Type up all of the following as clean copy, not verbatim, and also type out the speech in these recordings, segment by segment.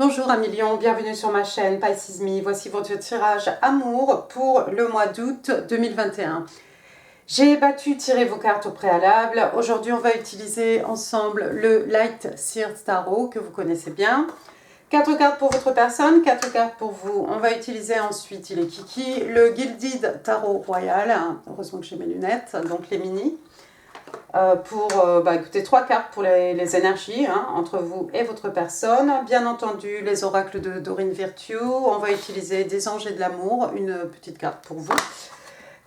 Bonjour amis lions, bienvenue sur ma chaîne Pisces Me. Voici votre tirage amour pour le mois d'août 2021. J'ai tiré vos cartes au préalable. Aujourd'hui, on va utiliser ensemble le Light Seers Tarot que vous connaissez bien. 4 cartes pour votre personne, 4 cartes pour vous. On va utiliser ensuite, il est kiki, le Gilded Tarot Royal. Heureusement que j'ai mes lunettes, donc les mini. Écoutez, 3 cartes pour les énergies entre vous et votre personne. Bien entendu, les oracles de Dorine Virtue. On va utiliser des anges et de l'amour, une petite carte pour vous.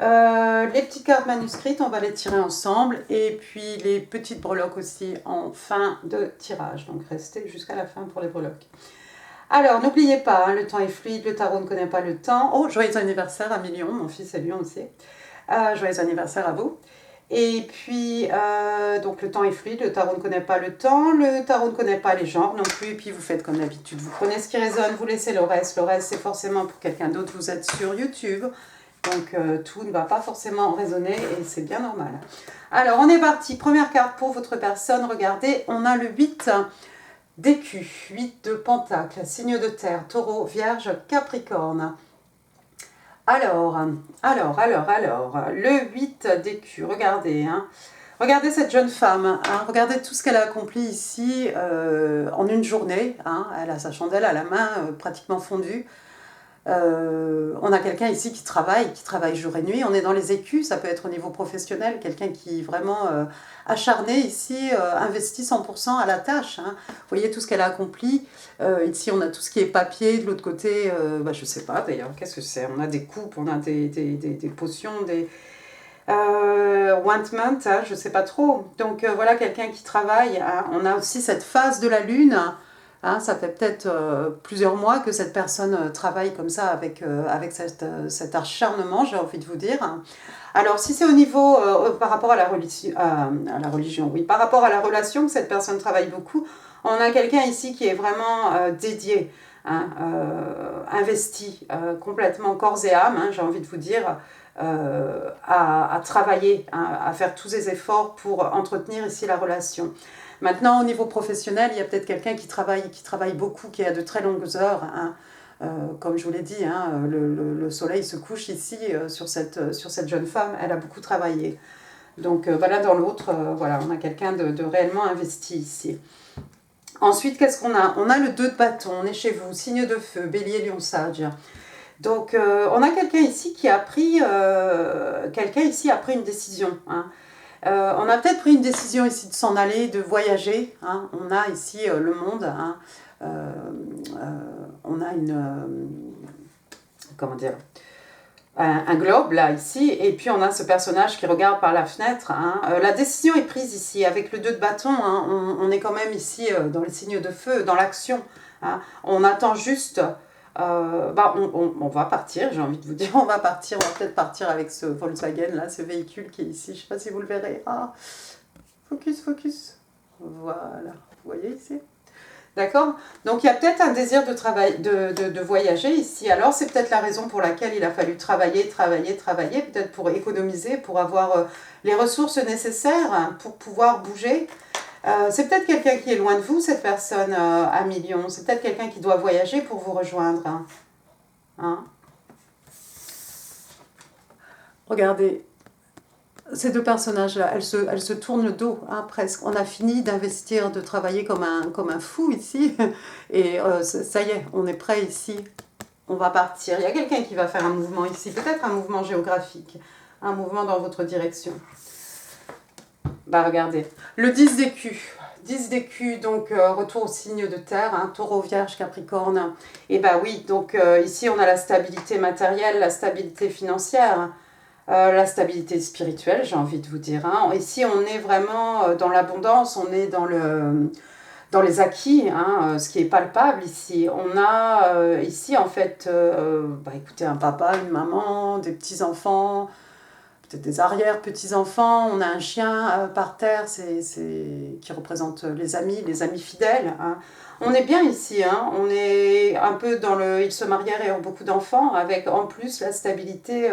Les petites cartes manuscrites, on va les tirer ensemble. Et puis les petites breloques aussi en fin de tirage. Donc restez jusqu'à la fin pour les breloques. Alors, n'oubliez pas, le temps est fluide, le tarot ne connaît pas le temps. Oh, joyeux anniversaire à Million, mon fils est lion aussi. Joyeux anniversaire à vous. Et puis, donc le temps est fluide, le tarot ne connaît pas le temps, le tarot ne connaît pas les genres non plus, et puis vous faites comme d'habitude, vous prenez ce qui résonne, vous laissez le reste c'est forcément pour quelqu'un d'autre, vous êtes sur YouTube, donc tout ne va pas forcément résonner et c'est bien normal. Alors on est parti, première carte pour votre personne, regardez, on a le 8 d'écus, 8 de pentacle, signe de terre, taureau, vierge, capricorne. Alors, le 8 d'écus, regardez, regardez cette jeune femme, regardez tout ce qu'elle a accompli ici en une journée, elle a sa chandelle à la main pratiquement fondue. On a quelqu'un ici qui travaille jour et nuit, on est dans les écus, ça peut être au niveau professionnel, quelqu'un qui est vraiment acharné ici, investi 100% à la tâche. Vous voyez tout ce qu'elle a accompli, ici on a tout ce qui est papier, de l'autre côté, je sais pas d'ailleurs, qu'est-ce que c'est, on a des coupes, on a des potions, des ointments, je sais pas trop, donc voilà quelqu'un qui travaille, on a aussi cette phase de la lune. Ça fait peut-être plusieurs mois que cette personne travaille comme ça avec cet acharnement, j'ai envie de vous dire. Alors, si c'est au niveau, par rapport à la religion, oui, par rapport à la relation, que cette personne travaille beaucoup, on a quelqu'un ici qui est vraiment dédié, investi complètement corps et âme, j'ai envie de vous dire, à travailler, à faire tous les efforts pour entretenir ici la relation. Maintenant, au niveau professionnel, il y a peut-être quelqu'un qui travaille beaucoup, qui a de très longues heures. Comme je vous l'ai dit, le soleil se couche ici sur cette jeune femme. Elle a beaucoup travaillé. Donc, voilà, dans l'autre, voilà, on a quelqu'un de réellement investi ici. Ensuite, qu'est-ce qu'on a? On a le 2 de bâton. On est chez vous, signe de feu, bélier, lion, sage. Donc, on a quelqu'un ici qui a pris, une décision. On a peut-être pris une décision ici de s'en aller, de voyager. On a ici le monde. On a comment dire, un globe là, ici. Et puis on a ce personnage qui regarde par la fenêtre. La décision est prise ici. Avec le 2 de bâton, on est quand même ici dans les signes de feu, dans l'action. On attend juste... on va partir, j'ai envie de vous dire, on va peut-être partir avec ce Volkswagen là, ce véhicule qui est ici, je ne sais pas si vous le verrez. Focus, voilà, vous voyez ici, d'accord? Donc il y a peut-être un désir de voyager ici, alors c'est peut-être la raison pour laquelle il a fallu travailler, peut-être pour économiser, pour avoir les ressources nécessaires pour pouvoir bouger. C'est peut-être quelqu'un qui est loin de vous, cette personne à Million. C'est peut-être quelqu'un qui doit voyager pour vous rejoindre. Regardez, ces deux personnages-là, elles se tournent le dos, presque. On a fini d'investir, de travailler comme un fou ici. Et ça y est, on est prêt ici. On va partir. Il y a quelqu'un qui va faire un mouvement ici, peut-être un mouvement géographique, un mouvement dans votre direction. Regardez, le 10 d'écus. 10 d'écus, donc retour au signe de terre, taureau, vierge, capricorne. Et oui, donc ici on a la stabilité matérielle, la stabilité financière, la stabilité spirituelle, j'ai envie de vous dire. Ici on est vraiment dans l'abondance, on est dans les acquis, ce qui est palpable ici. On a ici en fait, écoutez, un papa, une maman, des petits-enfants, peut-être des arrière-petits-enfants, on a un chien par terre, qui représente les amis fidèles. On est bien ici, on est un peu dans le « ils se marièrent et ont beaucoup d'enfants », avec en plus la stabilité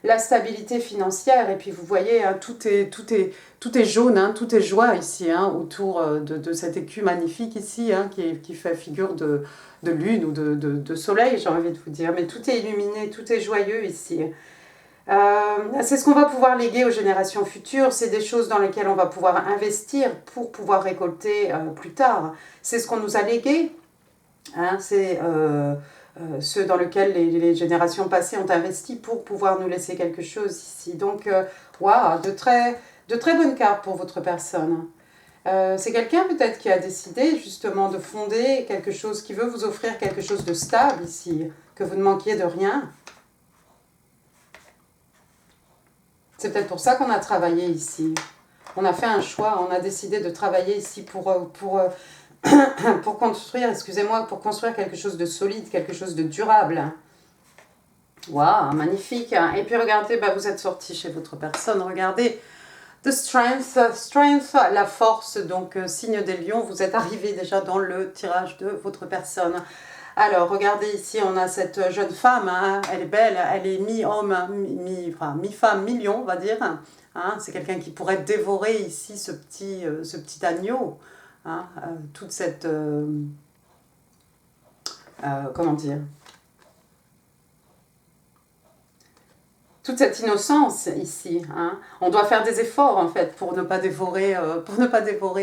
la stabilité financière. Et puis vous voyez, hein, tout est jaune, hein, tout est joie ici, hein, autour de cet écu magnifique ici, hein, qui fait figure de lune ou de soleil, j'ai envie de vous dire. Mais tout est illuminé, tout est joyeux ici. C'est ce qu'on va pouvoir léguer aux générations futures, c'est des choses dans lesquelles on va pouvoir investir pour pouvoir récolter plus tard. C'est ce qu'on nous a légué, hein, c'est ceux dans lesquels les générations passées ont investi pour pouvoir nous laisser quelque chose ici. Donc, waouh, de très bonnes cartes pour votre personne. C'est quelqu'un peut-être qui a décidé justement de fonder quelque chose, qui veut vous offrir quelque chose de stable ici, que vous ne manquiez de rien. C'est peut-être pour ça qu'on a travaillé ici. On a fait un choix, on a décidé de travailler ici pour construire, excusez-moi, pour construire quelque chose de solide, quelque chose de durable. Waouh, magnifique. Et puis regardez, bah, vous êtes sorti chez votre personne, regardez. The strength, la force, donc signe des lions, vous êtes arrivé déjà dans le tirage de votre personne. Alors, regardez ici, on a cette jeune femme, hein, elle est belle, elle est mi-homme, mi-femme, mi-lion, on va dire. Hein, c'est quelqu'un qui pourrait dévorer ici ce petit agneau. Hein, toute cette... comment dire, toute cette innocence ici. Hein. On doit faire des efforts, en fait, pour ne pas dévorer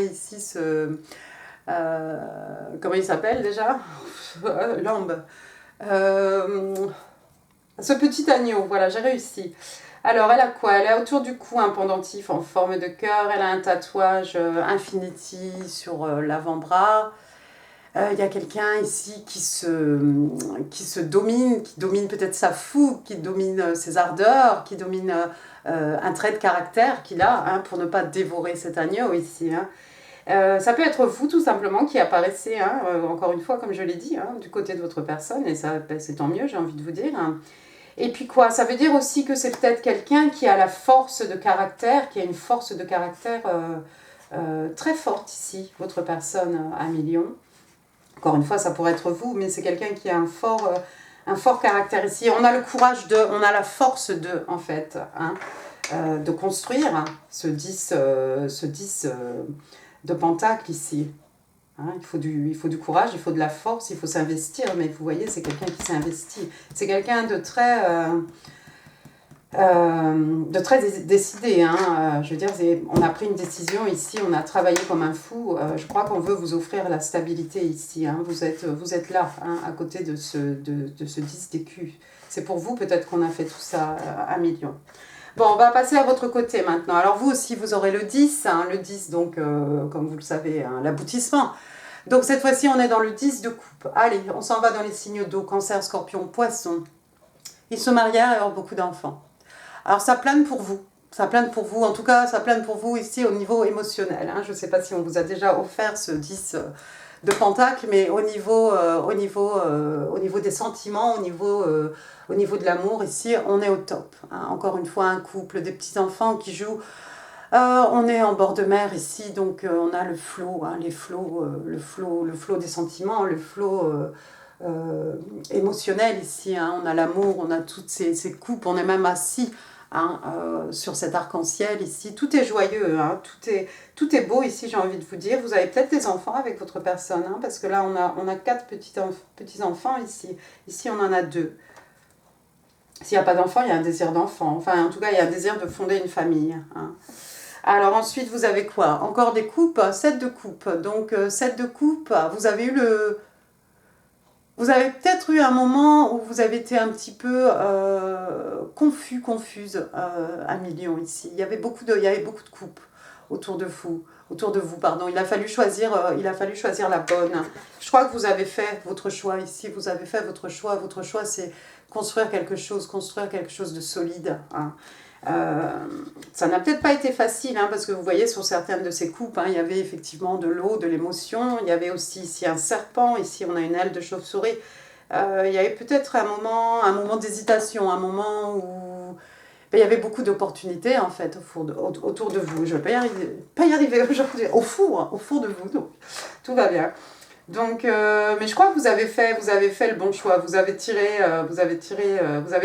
ici ce... comment il s'appelle déjà? Lambe. Ce petit agneau, voilà, j'ai réussi. Alors, elle a quoi? Elle a autour du cou un pendentif en forme de cœur. Elle a un tatouage Infinity sur l'avant-bras. Il y a quelqu'un ici qui se domine, qui domine peut-être sa fougue, qui domine ses ardeurs, qui domine un trait de caractère qu'il a, hein, pour ne pas dévorer cet agneau ici. Hein. Ça peut être vous tout simplement qui apparaissez, hein, encore une fois comme je l'ai dit, hein, du côté de votre personne, et ça c'est tant mieux, j'ai envie de vous dire. Hein. Et puis quoi, ça veut dire aussi que c'est peut-être quelqu'un qui a la force de caractère, qui a une force de caractère très forte ici, votre personne à million. Encore une fois, ça pourrait être vous, mais c'est quelqu'un qui a un fort caractère ici. On a le courage de, on a la force de, en fait, hein, de construire ce 10 de pentacle ici. Hein, il faut du courage, il faut de la force, il faut s'investir, mais vous voyez, c'est quelqu'un qui s'est investi. C'est quelqu'un de très décidé. Hein. Je veux dire, on a pris une décision ici, on a travaillé comme un fou. Je crois qu'on veut vous offrir la stabilité ici. Hein. Vous êtes là, hein, à côté de ce 10 d'écu. C'est pour vous peut-être qu'on a fait tout ça à million. Bon, on va passer à votre côté maintenant. Alors vous aussi, vous aurez le 10. Hein, le 10, donc, comme vous le savez, hein, l'aboutissement. Donc cette fois-ci, on est dans le 10 de coupe. Allez, on s'en va dans les signes d'eau, cancer, scorpion, poisson. Ils se marièrent et ont beaucoup d'enfants. Alors ça plane pour vous. Ça plane pour vous, en tout cas, ça plane pour vous ici au niveau émotionnel. Hein. Je ne sais pas si on vous a déjà offert ce 10 de pentacle, mais au niveau des sentiments, au niveau de l'amour, ici, on est au top. Hein. Encore une fois, un couple, des petits-enfants qui jouent. On est en bord de mer ici, donc on a le flot, hein, le flot des sentiments, le flot émotionnel ici. Hein. On a l'amour, on a toutes ces coupes, on est même assis. Hein, sur cet arc-en-ciel ici, tout est joyeux, hein, tout est beau ici, j'ai envie de vous dire. Vous avez peut-être des enfants avec votre personne, hein, parce que là on a 4 petits-enfants ici. Ici on en a 2. S'il n'y a pas d'enfant, il y a un désir d'enfant. Enfin, en tout cas, il y a un désir de fonder une famille. Hein. Alors ensuite, vous avez quoi? Encore des coupes, 7 de coupe. Donc 7 de coupe, vous avez eu Vous avez peut-être eu un moment où vous avez été un petit peu confuse à million ici. Il y avait beaucoup de coupes autour de vous. Pardon. Il a fallu choisir la bonne. Je crois que vous avez fait votre choix ici. Vous avez fait votre choix. Votre choix, c'est construire quelque chose de solide. Hein. Ça n'a peut-être pas été facile, hein, parce que vous voyez sur certaines de ces coupes, hein, il y avait effectivement de l'eau, de l'émotion, il y avait aussi ici un serpent, ici on a une aile de chauve-souris, il y avait peut-être un moment d'hésitation, un moment où il y avait beaucoup d'opportunités en fait autour de vous. Je ne vais pas y arriver aujourd'hui, au four de vous, donc tout va bien. Donc, mais je crois que vous avez fait le bon choix. Vous avez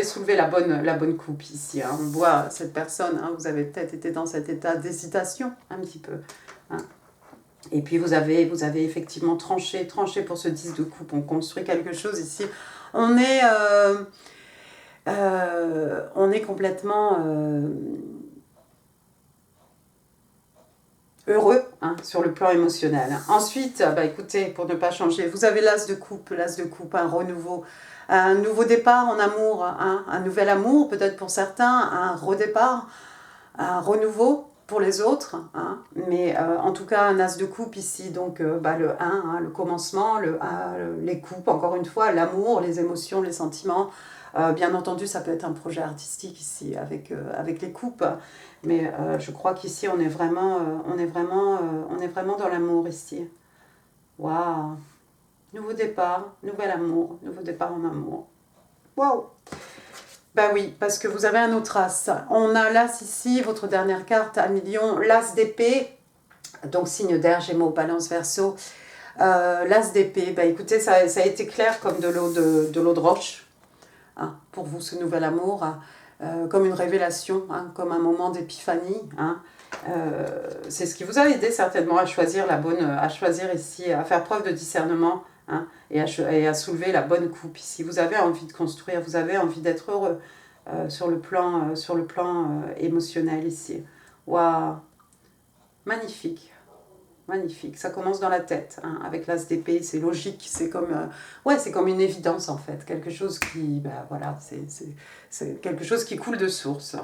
soulevé la bonne coupe ici. Hein. On voit cette personne, hein, vous avez peut-être été dans cet état d'hésitation un petit peu. Hein. Et puis vous avez effectivement tranché pour ce 10 de coupe. On construit quelque chose ici. On est complètement heureux hein, sur le plan émotionnel. Ensuite, bah, écoutez, pour ne pas changer, vous avez l'as de coupe, un renouveau, un nouveau départ en amour, hein, un nouvel amour peut-être pour certains, un redépart, un renouveau pour les autres, hein, mais en tout cas un as de coupe ici, donc bah, le 1, hein, le commencement, les coupes, encore une fois, l'amour, les émotions, les sentiments. Bien entendu, ça peut être un projet artistique ici avec les coupes, mais je crois qu'ici on est vraiment dans l'amour ici. Waouh! Nouveau départ, nouvel amour, nouveau départ en amour. Waouh! Ben oui, parce que vous avez un autre as. On a l'as ici, votre dernière carte à million, l'as d'épée, donc signe d'air, Gémeaux, Balance, Verseau. L'as d'épée, ben écoutez, ça a été clair comme de l'eau de roche. Hein, pour vous, ce nouvel amour, comme une révélation, hein, comme un moment d'épiphanie. Hein. C'est ce qui vous a aidé certainement à choisir ici, à faire preuve de discernement hein, et à soulever la bonne coupe ici. Vous avez envie de construire, vous avez envie d'être heureux sur le plan émotionnel ici. Waouh, magnifique. Magnifique, ça commence dans la tête, hein, avec l'as d'épée, c'est logique, c'est comme, c'est comme une évidence en fait, quelque chose qui, bah, voilà, c'est quelque chose qui coule de source.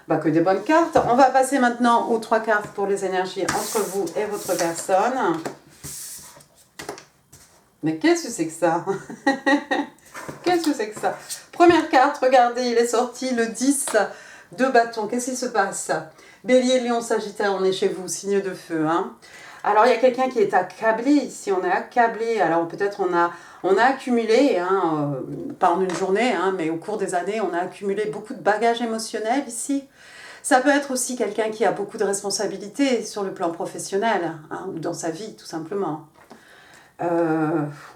Bah, que des bonnes cartes. On va passer maintenant aux 3 cartes pour les énergies entre vous et votre personne. Mais qu'est-ce que c'est que ça? Qu'est-ce que c'est que ça? Première carte, regardez, il est sorti le 10 de bâton. Qu'est-ce qui se passe? Bélier, Lion, Sagittaire, on est chez vous, signe de feu. Hein. Alors, il y a quelqu'un qui est accablé ici, on est accablé. Alors, peut-être on a accumulé, hein, pas en une journée, hein, mais au cours des années, on a accumulé beaucoup de bagages émotionnels ici. Ça peut être aussi quelqu'un qui a beaucoup de responsabilités sur le plan professionnel, hein, ou dans sa vie, tout simplement.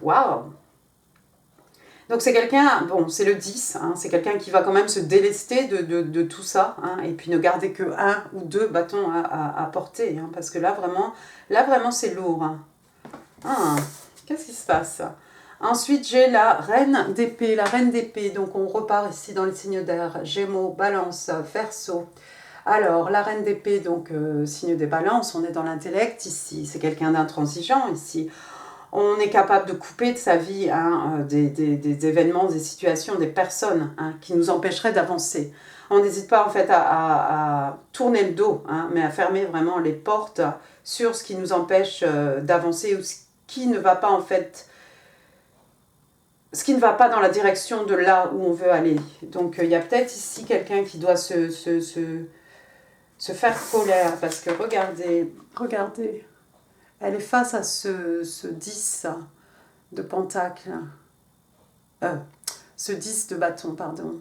Waouh! Donc c'est quelqu'un, bon c'est le 10, hein, c'est quelqu'un qui va quand même se délester de tout ça, hein, et puis ne garder que 1 ou 2 bâtons à porter, hein, parce que là vraiment c'est lourd. Hein. Ah, qu'est-ce qui se passe? Ensuite j'ai la reine d'épée, donc on repart ici dans les signes d'air, Gémeaux, Balance, Verseau. Alors la reine d'épée, donc signe des balances, on est dans l'intellect ici, c'est quelqu'un d'intransigeant ici. On est capable de couper de sa vie hein, des événements, des situations, des personnes hein, qui nous empêcheraient d'avancer. On n'hésite pas en fait à tourner le dos, hein, mais à fermer vraiment les portes sur ce qui nous empêche d'avancer ou ce qui ne va pas en fait, ce qui ne va pas dans la direction de là où on veut aller. Donc il y a peut-être ici quelqu'un qui doit se faire colère parce que regardez. Elle est face à ce 10 de pentacle. Ce 10 de bâton, pardon.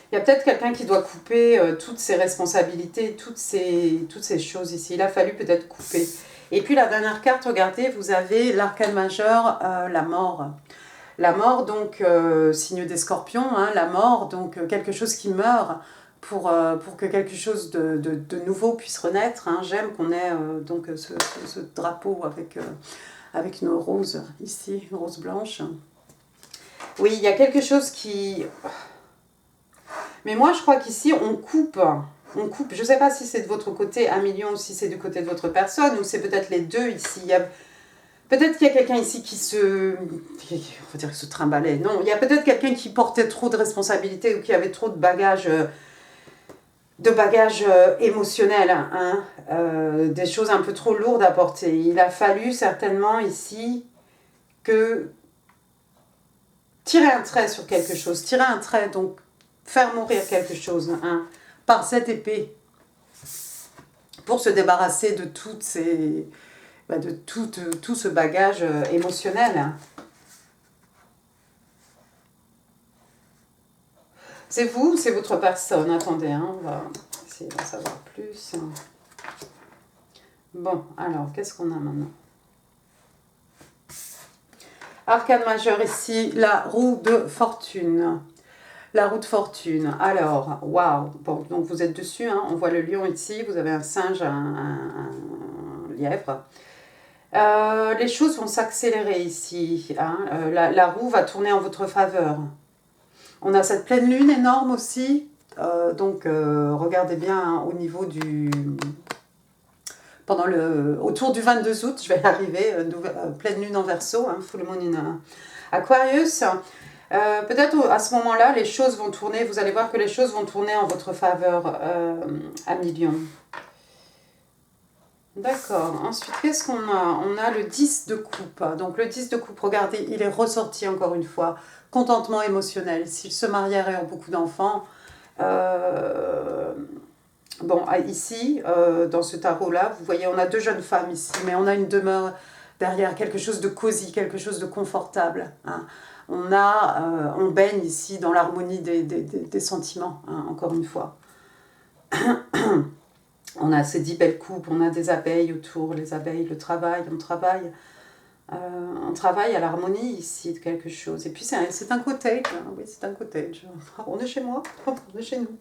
Il y a peut-être quelqu'un qui doit couper toutes ses responsabilités, toutes ces choses ici. Il a fallu peut-être couper. Et puis la dernière carte, regardez, vous avez l'arcane majeur, la mort. La mort, donc, signe des scorpions, hein, la mort, donc quelque chose qui meurt, pour que quelque chose de nouveau puisse renaître. Hein. J'aime qu'on ait donc ce drapeau avec nos roses ici, roses blanches. Oui, il y a quelque chose qui... Mais moi, je crois qu'ici, on coupe. Je ne sais pas si c'est de votre côté 1 million ou si c'est du côté de votre personne, ou c'est peut-être les deux ici. Peut-être qu'il y a quelqu'un ici qui se trimballait. Non, il y a peut-être quelqu'un qui portait trop de responsabilités ou qui avait trop de bagages... émotionnels, hein, des choses un peu trop lourdes à porter. Il a fallu certainement ici que tirer un trait sur quelque chose, donc faire mourir quelque chose hein, par cette épée pour se débarrasser de tout ce bagage émotionnel. Hein. C'est vous, c'est votre personne. Attendez, hein, on va essayer d'en savoir plus. Bon, alors, qu'est-ce qu'on a maintenant? Arcane majeur ici, la roue de fortune. La roue de fortune. Alors, waouh. Bon, donc vous êtes dessus, hein. On voit le lion ici, vous avez un singe, un lièvre. Les choses vont s'accélérer ici, hein. La roue va tourner en votre faveur. On a cette pleine lune énorme aussi. Donc, regardez bien hein, au niveau du... Autour du 22 août, je vais y arriver, pleine lune en Verseau, hein, full moon in Aquarius. Peut-être à ce moment-là, les choses vont tourner, vous allez voir que les choses vont tourner en votre faveur, amis Lion. D'accord. Ensuite, qu'est-ce qu'on a? On a le 10 de coupe. Donc le 10 de coupe, regardez, il est ressorti encore une fois. Contentement émotionnel. S'ils se marièrent et ont beaucoup d'enfants, bon, ici, dans ce tarot-là, vous voyez, on a deux jeunes femmes ici, mais on a une demeure derrière, quelque chose de cosy, quelque chose de confortable. Hein. On baigne ici dans l'harmonie des sentiments, hein, encore une fois. On a ces 10 belles coupes, on a des abeilles autour, les abeilles, le travail, on travaille à l'harmonie ici de quelque chose. Et puis c'est un cottage, hein, oui c'est un cottage. On est chez moi, on est chez nous.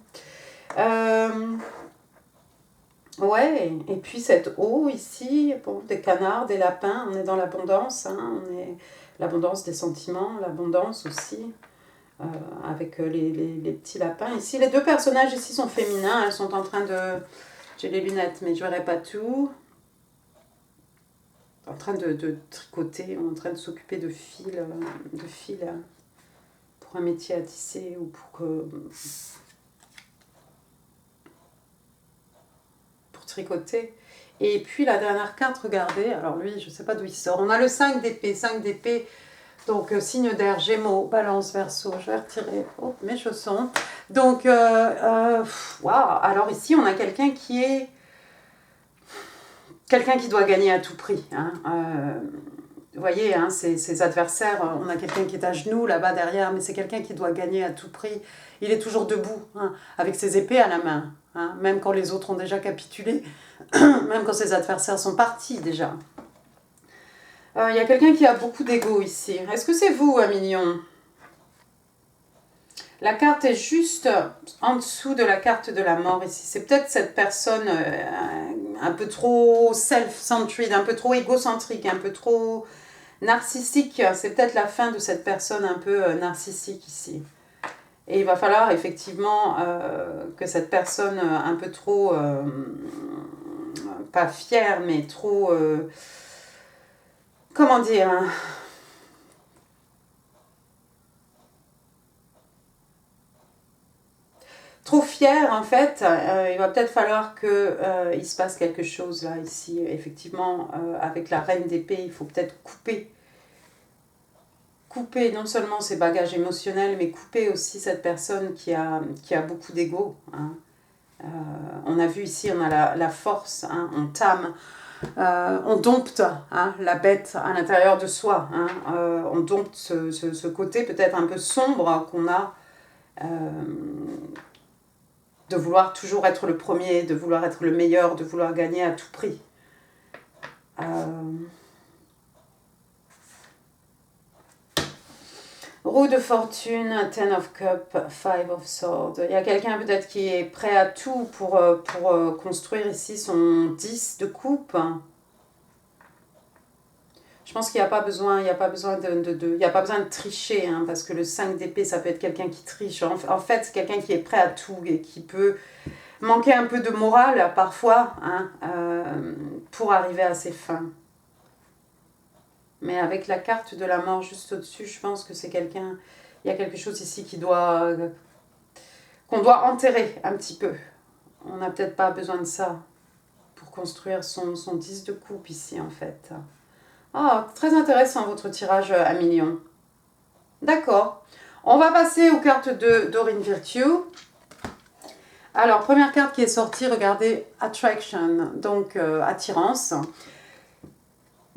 Ouais, et puis cette eau ici, bon, des canards, des lapins, on est dans l'abondance, hein, on est l'abondance des sentiments, l'abondance aussi, avec les petits lapins. Ici, les deux personnages ici sont féminins, elles sont en train de... J'ai les lunettes, mais je ne verrai pas tout. En train de tricoter, en train de s'occuper de fils pour un métier à tisser ou pour tricoter. Et puis la dernière carte, regardez, alors lui, je ne sais pas d'où il sort. On a le 5 d'épée, donc signe d'air, Gémeaux, Balance, Verseau. Je vais retirer mes chaussons. Donc, waouh. Alors ici, on a quelqu'un qui est... Quelqu'un qui doit gagner à tout prix. Hein. Vous voyez, hein, ses adversaires, on a quelqu'un qui est à genoux là-bas derrière, mais c'est quelqu'un qui doit gagner à tout prix. Il est toujours debout, hein, avec ses épées à la main, hein, même quand les autres ont déjà capitulé, même quand ses adversaires sont partis déjà. Il y a quelqu'un qui a beaucoup d'ego ici. Est-ce que c'est vous, Amignon? La carte est juste en dessous de la carte de la mort ici. C'est peut-être cette personne un peu trop self-centered, un peu trop égocentrique, un peu trop narcissique. C'est peut-être la fin de cette personne un peu narcissique ici. Et il va falloir effectivement que cette personne un peu trop, pas fière, mais trop, comment dire, hein, trop fier en fait, il va peut-être falloir qu'il se passe quelque chose là, ici, effectivement, avec la reine d'épée, il faut peut-être couper non seulement ses bagages émotionnels, mais couper aussi cette personne qui a beaucoup d'ego. Hein. On a vu ici, on a la force, hein, on tame, on dompte hein, la bête à l'intérieur de soi, hein, on dompte ce côté peut-être un peu sombre qu'on a, de vouloir toujours être le premier, de vouloir être le meilleur, de vouloir gagner à tout prix. Roue de fortune, Ten of Cups, Five of Swords. Il y a quelqu'un peut-être qui est prêt à tout pour construire ici son 10 de coupe. Je pense qu'il n'y a pas besoin, il n'y a pas besoin de tricher, hein, parce que le 5 d'épée, ça peut être quelqu'un qui triche. En fait, c'est quelqu'un qui est prêt à tout et qui peut manquer un peu de morale parfois, hein, pour arriver à ses fins. Mais avec la carte de la mort juste au-dessus, je pense que c'est quelqu'un... Il y a quelque chose ici qu'on doit enterrer un petit peu. On n'a peut-être pas besoin de ça pour construire son 10 de coupe ici, en fait. Ah, très intéressant votre tirage à millions. D'accord. On va passer aux cartes de Doreen Virtue. Alors, première carte qui est sortie, regardez, Attraction, donc attirance.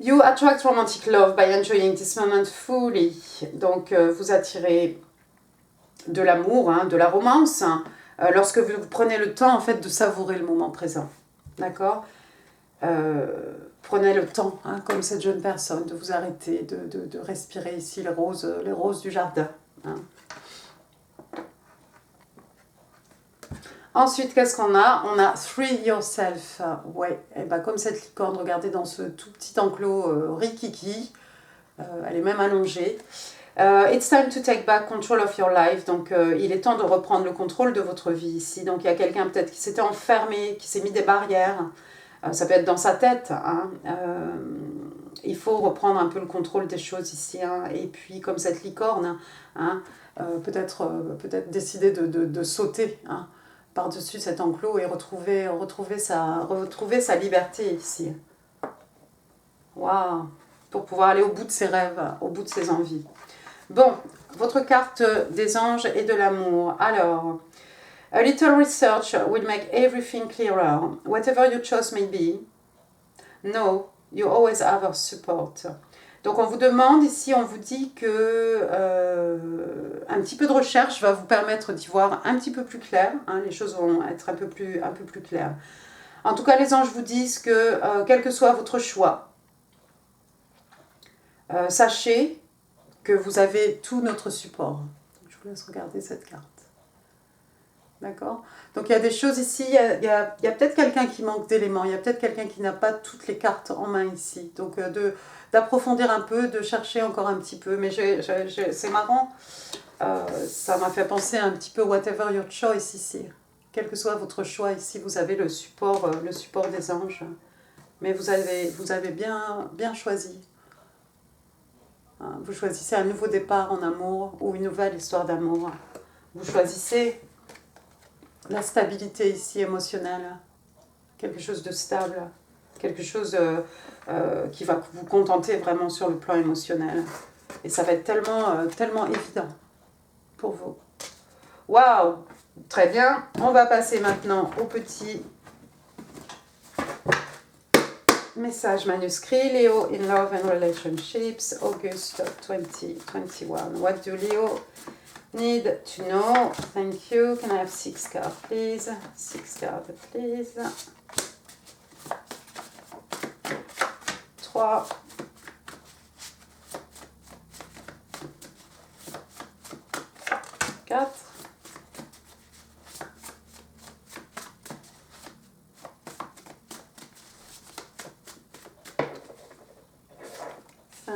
You attract romantic love by enjoying this moment fully. Donc, vous attirez de l'amour, hein, de la romance, lorsque vous prenez le temps, en fait, de savourer le moment présent. D'accord ? Prenez le temps, hein, comme cette jeune personne, de vous arrêter, de respirer ici les roses du jardin. Hein. Ensuite, qu'est-ce qu'on a? On a Free Yourself. Ouais, et ben, comme cette licorne, regardez dans ce tout petit enclos rikiki. Elle est même allongée. It's time to take back control of your life. Donc, il est temps de reprendre le contrôle de votre vie ici. Donc, il y a quelqu'un peut-être qui s'était enfermé, qui s'est mis des barrières. Ça peut être dans sa tête. Hein. Il faut reprendre un peu le contrôle des choses ici. Hein. Et puis, comme cette licorne, hein, peut-être décider de sauter hein, par-dessus cet enclos et retrouver sa liberté ici. Waouh! Pour pouvoir aller au bout de ses rêves, au bout de ses envies. Bon, votre carte des anges et de l'amour. Alors, a little research will make everything clearer. Whatever your choice may be, know you always have our support. Donc on vous demande ici, on vous dit que un petit peu de recherche va vous permettre d'y voir un petit peu plus clair. Hein, les choses vont être un peu plus claires. En tout cas, les anges vous disent que quel que soit votre choix, sachez que vous avez tout notre support. Je vous laisse regarder cette carte. D'accord? Donc il y a des choses ici, il y a peut-être quelqu'un qui manque d'éléments, il y a peut-être quelqu'un qui n'a pas toutes les cartes en main ici. Donc d'approfondir un peu, de chercher encore un petit peu. Mais c'est marrant, ça m'a fait penser un petit peu whatever your choice ici. Quel que soit votre choix ici, vous avez le support des anges. Mais vous avez bien choisi. Vous choisissez un nouveau départ en amour ou une nouvelle histoire d'amour. Vous choisissez la stabilité ici émotionnelle, quelque chose de stable, quelque chose qui va vous contenter vraiment sur le plan émotionnel. Et ça va être tellement évident pour vous. Waouh! Très bien. On va passer maintenant au petit message manuscrit. Leo in love and relationships, August 2021. What do Leo need to know? Thank you. Can I have 6 cards, please? 6 cards, please. 3. 4. 5.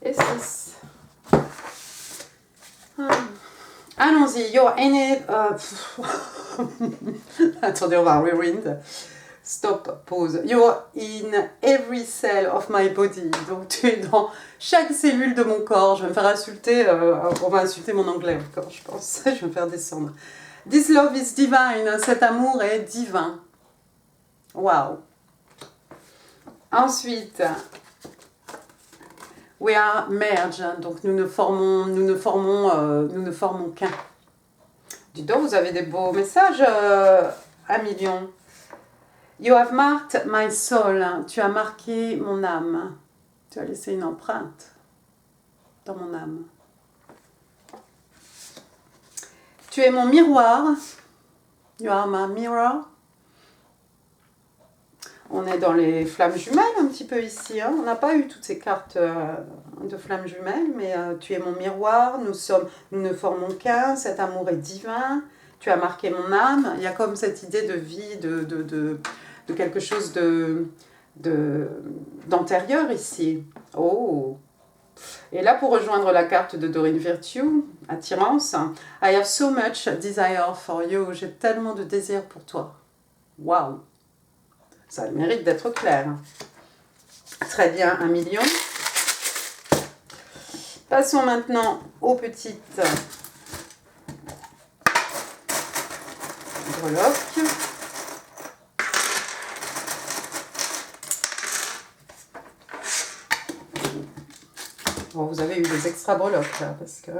Et 6. Allons-y, you're in it. Attendez, on va rewind. Stop, pause. You're in every cell of my body. Donc tu es dans chaque cellule de mon corps. Je vais me faire insulter. On va insulter mon anglais encore, je pense. Je vais me faire descendre. This love is divine. Cet amour est divin. Wow. Ensuite, we are merged. Donc nous ne formons qu'un. Dis donc, vous avez des beaux messages, 1 million. You have marked my soul. Tu as marqué mon âme. Tu as laissé une empreinte dans mon âme. Tu es mon miroir. You are my mirror. On est dans les flammes jumelles un petit peu ici. Hein. On n'a pas eu toutes ces cartes de flammes jumelles, mais tu es mon miroir. Nous ne formons qu'un. Cet amour est divin. Tu as marqué mon âme. Il y a comme cette idée de vie, de quelque chose d'antérieur ici. Oh! Et là, pour rejoindre la carte de Doreen Virtue, attirance, I have so much desire for you. J'ai tellement de désir pour toi. Waouh! Ça a le mérite d'être clair. Très bien, 1 million. Passons maintenant aux petites breloques. Bon, vous avez eu des extra breloques là, parce que...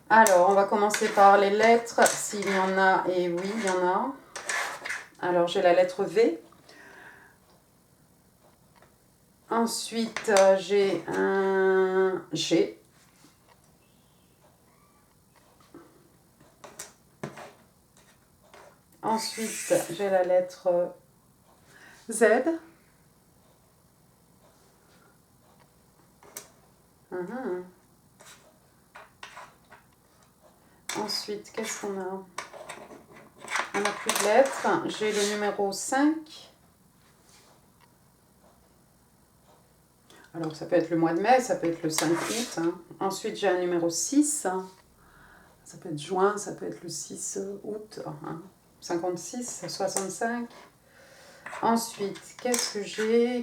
Alors, on va commencer par les lettres, s'il y en a, et oui, il y en a. Alors, j'ai la lettre V. Ensuite, j'ai un G. Ensuite, j'ai la lettre Z. Ensuite, qu'est-ce qu'on a? On n'a plus de lettres. J'ai le numéro 5. Alors, ça peut être le mois de mai, ça peut être le 5 août. Ensuite, j'ai un numéro 6. Ça peut être juin, ça peut être le 6 août. 56, 65. Ensuite, qu'est-ce que j'ai?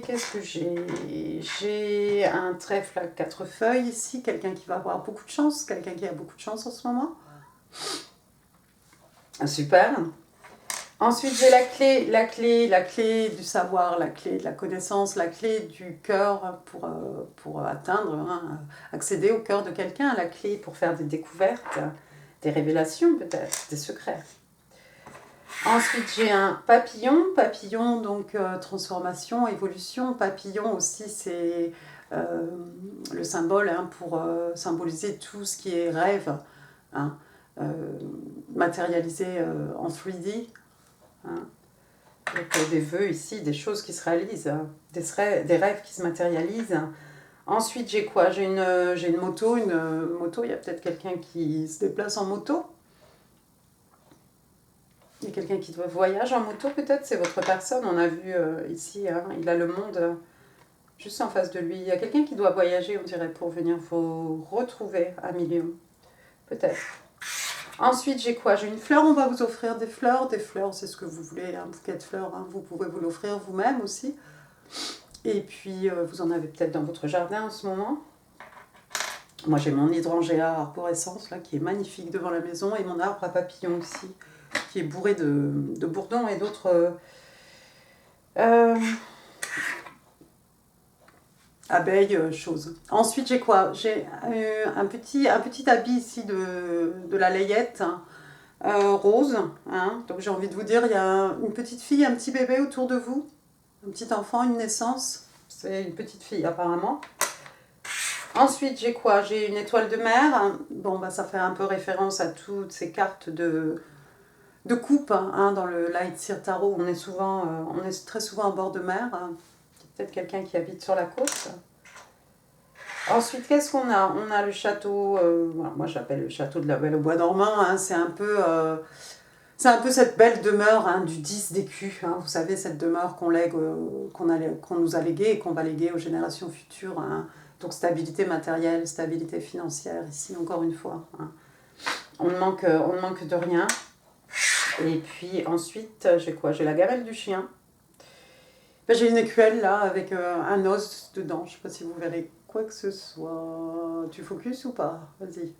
J'ai un trèfle à 4 feuilles ici. Quelqu'un qui va avoir beaucoup de chance. Quelqu'un qui a beaucoup de chance en ce moment. Super. Ensuite, j'ai la clé du savoir, la clé de la connaissance, la clé du cœur pour atteindre, accéder au cœur de quelqu'un, la clé pour faire des découvertes, des révélations peut-être, des secrets. Ensuite, j'ai un papillon donc transformation, évolution. Papillon aussi, c'est le symbole pour symboliser tout ce qui est rêve, matérialisé en 3D. Donc des vœux ici, des choses qui se réalisent, des rêves qui se matérialisent. Ensuite, j'ai quoi? J'ai une moto, il y a peut-être quelqu'un qui se déplace en moto. Il y a quelqu'un qui voyage en moto peut-être, c'est votre personne. On a vu ici, il a le monde juste en face de lui. Il y a quelqu'un qui doit voyager, on dirait, pour venir vous retrouver à Million. Peut-être. Ensuite, j'ai quoi? J'ai une fleur, on va vous offrir des fleurs. Des fleurs, c'est ce que vous voulez, un bouquet de fleurs. Vous pouvez vous l'offrir vous-même aussi. Et puis, vous en avez peut-être dans votre jardin en ce moment. Moi, j'ai mon hydrangea arborescence, là, qui est magnifique devant la maison. Et mon arbre à papillons aussi, qui est bourré de bourdons et d'autres abeilles, choses. Ensuite, j'ai quoi? J'ai un petit habit ici de la layette rose. Donc, j'ai envie de vous dire, il y a une petite fille, un petit bébé autour de vous. Un petit enfant, une naissance. C'est une petite fille, apparemment. Ensuite, j'ai quoi? J'ai une étoile de mer. Bon, bah, ça fait un peu référence à toutes ces cartes de coupe dans le Light Seer Tarot. On est très souvent en bord de mer. Peut-être quelqu'un qui habite sur la côte. Ensuite, qu'est-ce qu'on a? On a le château, moi j'appelle le château de la Belle au Bois dormant. C'est un peu cette belle demeure du 10 d'écus. Vous savez, cette demeure qu'on nous a léguée et qu'on va léguer aux générations futures. Donc stabilité matérielle, stabilité financière, ici encore une fois. On ne manque de rien. Et puis ensuite, j'ai quoi? J'ai la gamelle du chien. J'ai une écuelle là avec un os dedans. Je ne sais pas si vous verrez quoi que ce soit. Tu focuses ou pas? Vas-y.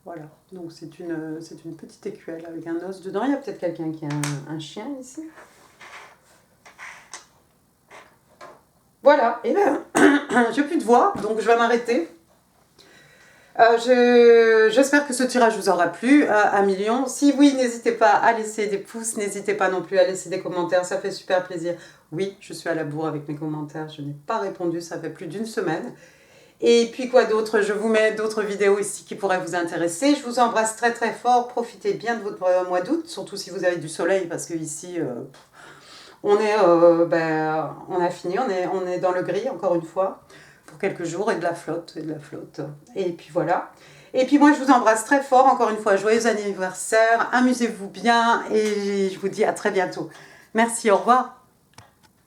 Voilà. Donc c'est une petite écuelle avec un os dedans. Il y a peut-être quelqu'un qui a un chien ici. Voilà. Et bien, j'ai plus de voix, donc je vais m'arrêter. J'espère que ce tirage vous aura plu à Million. Si oui, n'hésitez pas à laisser des pouces, n'hésitez pas non plus à laisser des commentaires, ça fait super plaisir. Oui, je suis à la bourre avec mes commentaires, je n'ai pas répondu, ça fait plus d'une semaine. Et puis quoi d'autre? Je vous mets d'autres vidéos ici qui pourraient vous intéresser. Je vous embrasse très très fort, profitez bien de votre mois d'août, surtout si vous avez du soleil, parce que ici, on a fini, on est dans le gris encore une fois. Pour quelques jours et de la flotte. Et puis voilà. Et puis moi, je vous embrasse très fort. Encore une fois, joyeux anniversaire. Amusez-vous bien et je vous dis à très bientôt. Merci, au revoir.